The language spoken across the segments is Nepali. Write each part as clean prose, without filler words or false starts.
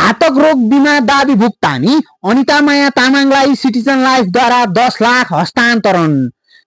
घातक रोग बिमा दाबी भुक्तानी अनिता माया तामाङलाई सिटिजन लाइफद्वारा 10 लाख हस्तान्तरण।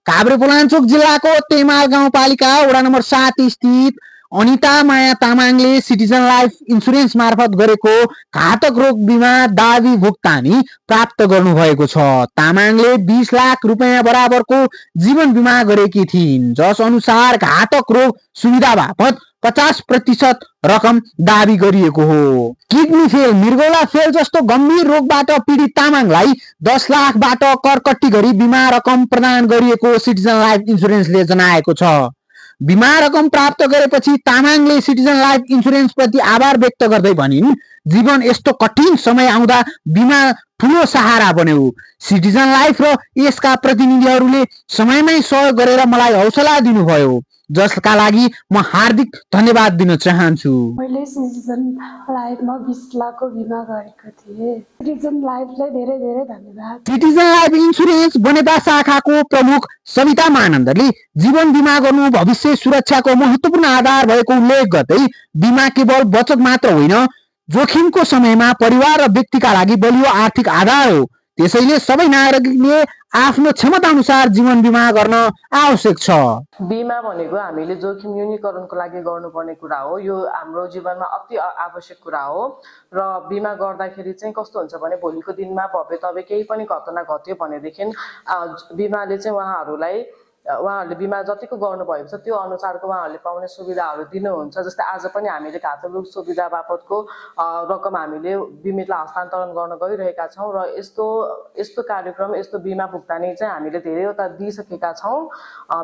काभ्रेपलाञ्चोक जिल्लाको तेमाल गाउँपालिका वडा नम्बर 7 स्थित अनिता माया तामाङले सिटिजन लाइफ इन्सुरेन्स मार्फत गरेको घातक रोग बिमा दाबी भुक्तानी प्राप्त गर्नुभएको छ। तामाङले 20 लाख रुपियाँ बराबरको जीवन बिमा गरेकी थिइन्, जस अनुसार घातक रोग सुविधा बापत 50% रकम दाबी गरिएको हो। किडनी फेल, मृगौला फेल जस्तो गम्भीर रोगबाट पीडित तामाङलाई 10 लाखबाट करकट्टी गरी बिमा रकम प्रदान गरिएको सिटिजन लाइफ इन्सुरेन्सले जनाएको छ। बिमा रकम प्राप्त गरेपछि तामाङले सिटिजन लाइफ इन्सुरेन्स प्रति आभार व्यक्त गर्दै भनिन्, जीवन यस्तो कठिन समय आउँदा बिमा ठूलो सहारा बन्यो। सिटिजन लाइफ र यसका प्रतिनिधिहरूले समयमै सहयोग गरेर मलाई हौसला दिनुभयो, जसका लागि म हार्दिक धन्यवाद दिन चाहन्छु। मैले सिटिजन लाइफमा 20 लाखको बिमा गरेको थिएँ। सिटिजन लाइफलाई धेरै धेरै धन्यवाद। सिटिजन लाइफ इन्सुरेन्स बनेपा शाखाको प्रमुख सविता मानन्दले जीवन बिमा गर्नु भविष्य सुरक्षाको महत्त्वपूर्ण आधार भएको उल्लेख गर्दै बिमा केवल बचत मात्र होइन, जोखिमको समयमा परिवार र व्यक्तिका लागि बलियो आर्थिक आधार हो। त्यसैले सबै नागरिकले आफ्नो क्षमता अनुसार जीवन बिमा गर्न आवश्यक छ। बिमा भनेको हामीले जोखिम न्यूनीकरणको लागि गर्नुपर्ने कुरा हो। यो हाम्रो जीवनमा अति आवश्यक कुरा हो र बिमा गर्दाखेरि चाहिँ कस्तो हुन्छ भने भोलिको दिनमा भव्य तबे केही पनि घटना घट्यो भनेदेखि बिमाले चाहिँ उहाँहरूले बिमा जतिको गर्नुभएको छ त्यो अनुसारको उहाँहरूले पाउने सुविधाहरू दिनुहुन्छ। जस्तै आज पनि हामीले घातक रोग सुविधा बापतको रकम हामीले बिमितलाई हस्तान्तरण गर्न गइरहेका छौँ र यस्तो कार्यक्रम, यस्तो बिमा भुक्तानी चाहिँ हामीले धेरैवटा दिइसकेका छौँ।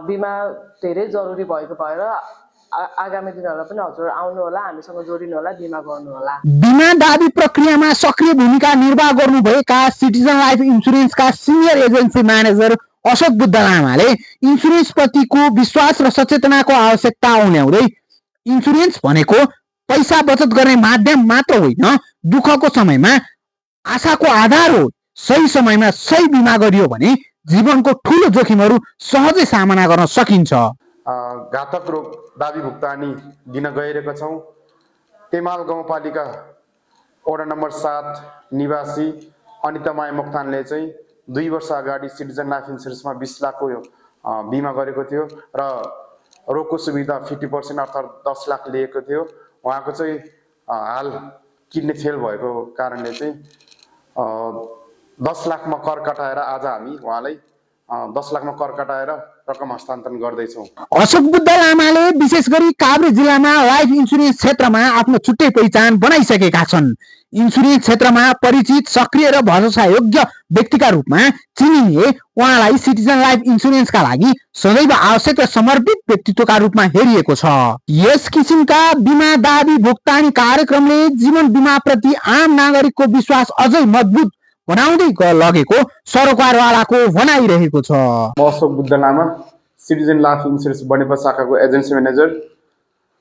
बिमा धेरै जरुरी भएको भएर आगामी दिनहरुमा पनि हजुर आउनु होला, हामीसँग जोडिनु होला, बिमा गर्नु होला। बिमा दाबी प्रक्रियामा सक्रिय भूमिका निर्वाह गर्नुभएका सिटिजन लाइफ इन्सुरेन्सका senior agency manager Ashok Buddha लामाले इन्सुरेन्स प्रतिको विश्वास र सचेतनाको आवश्यकता उन्याउँदै इन्सुरेन्स भनेको पैसा बचत गर्ने माध्यम मात्र होइन, दुःखको समयमा आशाको आधार हो। सही समयमा सही बिमा गरियो भने जीवनको ठूलो जोखिमहरू सहजै सामना गर्न सकिन्छ। घातक रोग दाबी भुक्तानी दिन गइरहेका छौँ। तेमाल गाउँपालिका वडा नम्बर 7 निवासी अनिता माया मोक्तानले चाहिँ 2 वर्ष अगाडि सिटिजन लाइफ इन्सुरेन्समा 20 लाखको बिमा गरेको थियो र रोगको सुविधा 50% अर्थात् 10 लाख लिएको थियो। उहाँको चाहिँ हाल किडनी फेल भएको कारणले चाहिँ 10 लाखमा कर कटाएर आज हामी उहाँलाई 10 लाखमा कर कटाएर रकम हस्तान्तरण गर्दैछौँ। अशोक बुद्ध लामाले विशेष गरी काभ्रे जिल्लामा लाइफ इन्सुरेन्स क्षेत्रमा आफ्नो छुट्टै पहिचान बनाइसकेका छन्। इन्सुरेन्स क्षेत्रमा परिचित, सक्रिय र भरोसायोग्य व्यक्तिका रूपमा चिनिने उहाँलाई सिटिजन लाइफ इन्सुरेन्सका लागि सदैव आवश्यक र समर्पित व्यक्तित्वका रूपमा हेरिएको छ। यस किसिमका बिमा दाबी भुक्तानी कार्यक्रमले जीवन बिमा प्रति आम नागरिकको विश्वास अझै मजबुत बनाउँदै लगेको सरकारवालाको भनाइरहेको छ। म अशोक बुद्ध लामा, सिटिजन लाइफ इन्सुरेन्स बनेपा शाखाको एजेन्सी म्यानेजर।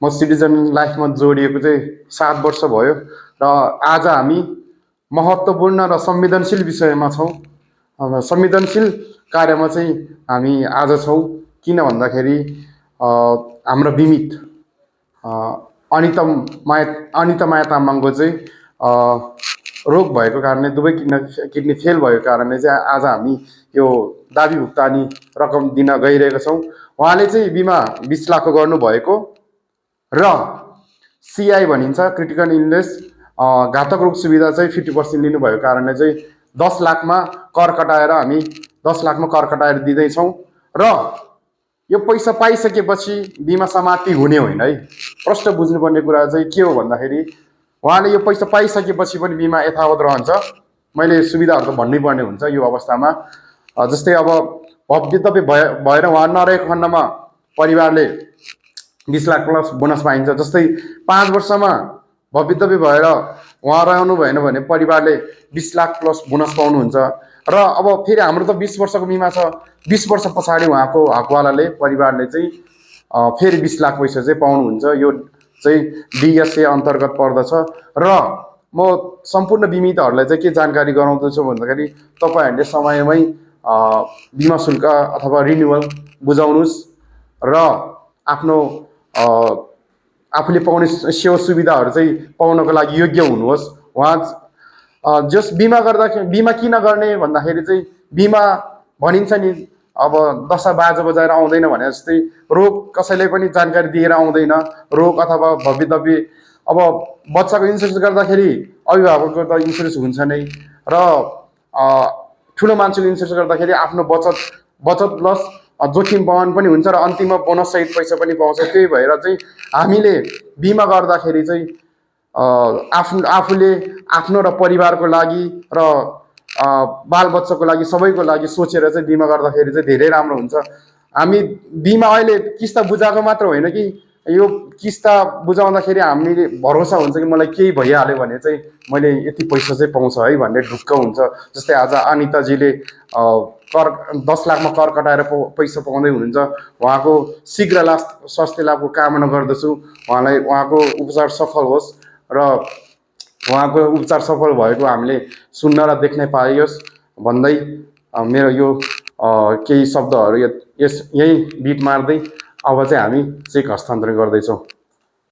म सिटिजन लाइफमा जोडिएको चाहिँ 7 वर्ष भयो र आज हामी महत्त्वपूर्ण र संवेदनशील विषयमा छौँ। संवेदनशील कार्यमा चाहिँ हामी आज छौँ। किन भन्दाखेरि हाम्रो बिमित अनिता माया तामाङको चाहिँ रोग भएको कारणले, दुवै किडनी फेल भएको कारणले चाहिँ आज हामी यो दाबी भुक्तानी रकम दिन गइरहेका छौँ। उहाँले चाहिँ बिमा 20 लाखको गर्नुभएको र सिआई भनिन्छ, क्रिटिकल इलनेस, घातक रोग सुविधा चाहिँ 50% लिनुभएको कारणले चाहिँ 10 लाखमा कर कटाएर हामी 10 लाखमा कर कटाएर दिँदैछौँ। र यो पैसा पाइसकेपछि बिमा समाप्ति हुने होइन है। प्रश्न बुझ्नुपर्ने कुरा चाहिँ के हो भन्दाखेरि उहाँले यो पैसा पाइसकेपछि पनि बिमा यथावत रहन्छ। मैले सुविधाहरू त भन्नै पर्ने हुन्छ यो अवस्थामा। जस्तै अब भवितव्य भएर उहाँ नरहेको खण्डमा परिवारले 20 लाख प्लस बोनस पाइन्छ। जस्तै 5 वर्षमा भवितव्य भएर उहाँ रहनु भएन भने परिवारले 20 लाख प्लस बोनस पाउनुहुन्छ। र अब फेरि हाम्रो त 20 वर्षको बिमा छ। 20 वर्ष पछाडि उहाँको हकवालाले परिवारले चाहिँ फेरि 20 लाख पैसा चाहिँ पाउनुहुन्छ। यो चाहिँ डिएसए अन्तर्गत पर्दछ। र म सम्पूर्ण बिमितहरूलाई चाहिँ के जानकारी गराउँदैछु भन्दाखेरि तपाईँहरूले समयमै बिमा शुल्क अथवा रिन्युअल बुझाउनुहोस् र आफ्नो आफूले पाउने सेवा सुविधाहरू चाहिँ पाउनको लागि योग्य हुनुहोस्। उहाँ जस बिमा गर्दाखेरि बिमा किन गर्ने भन्दाखेरि चाहिँ बिमा भनिन्छ नि अब दशा बाजा बजाएर आउँदैन भने जस्तै रोग कसैले पनि जानकारी दिएर आउँदैन रोग अथवा भव्य अब बच्चाको इन्सुरेन्स गर्दाखेरि अभिभावकको त इन्सुरेन्स हुन्छ नै र ठुलो मान्छेको इन्सुरेन्स गर्दाखेरि आफ्नो बचत प्लस जोखिम वहन पनि हुन्छ र अन्तिममा बोनस सहित पैसा पनि पाउँछ। त्यही भएर चाहिँ हामीले बिमा गर्दाखेरि चाहिँ आफूले आफ्नो र परिवारको लागि र बालबच्चाको लागि सबैको लागि सोचेर चाहिँ बिमा गर्दाखेरि चाहिँ धेरै राम्रो हुन्छ। हामी बिमा अहिले किस्ता बुझाएको मात्र होइन कि यो किस्ता बुझाउँदाखेरि हामीले भरोसा हुन्छ कि मलाई केही भइहाल्यो भने चाहिँ मैले यति पैसा चाहिँ पाउँछ है भन्ने ढुक्क हुन्छ। जस्तै आज अनिताजीले 10 लाखमा कर कटाएर पैसा पाउँदै हुनुहुन्छ। उहाँको शीघ्र स्वास्थ्य लाभको कामना गर्दछु। उहाँलाई उहाँको उपचार सफल होस् र उहाँको उपचार सफल भएको हामीले सुन्न र देख्न पाइयोस् भन्दै मेरो यो केही शब्दहरू यही बिट मार्दै अब चाहिँ हामी चेक हस्तान्तरण गर्दैछौँ।